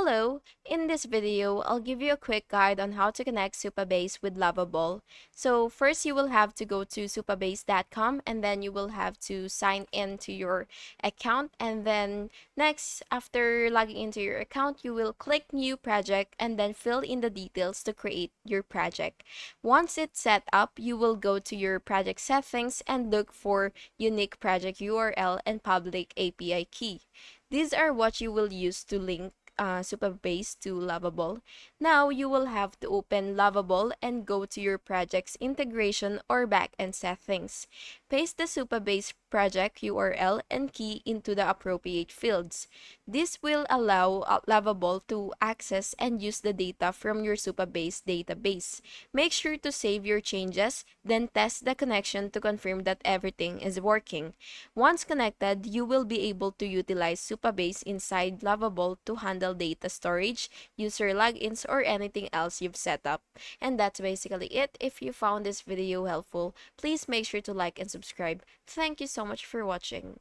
Hello! In this video, I'll give you a quick guide on how to connect Supabase with Lovable. So first you will have to go to supabase.com and then you will have to sign in to your account, and then next, after logging into your account, you will click new project and then fill in the details to create your project. Once it's set up, you will go to your project settings and look for unique project URL and public API key. These are what you will use to link Supabase to Lovable. Now you will have to open Lovable and go to your project's integration or backend settings. Paste the Supabase project URL and key into the appropriate fields. This will allow Lovable to access and use the data from your Supabase database. Make sure to save your changes, then test the connection to confirm that everything is working. Once connected, you will be able to utilize Supabase inside Lovable to handle data storage, user logins, or anything else you've set up. And that's basically it. If you found this video helpful, please make sure to like and subscribe. Thank you so much for watching.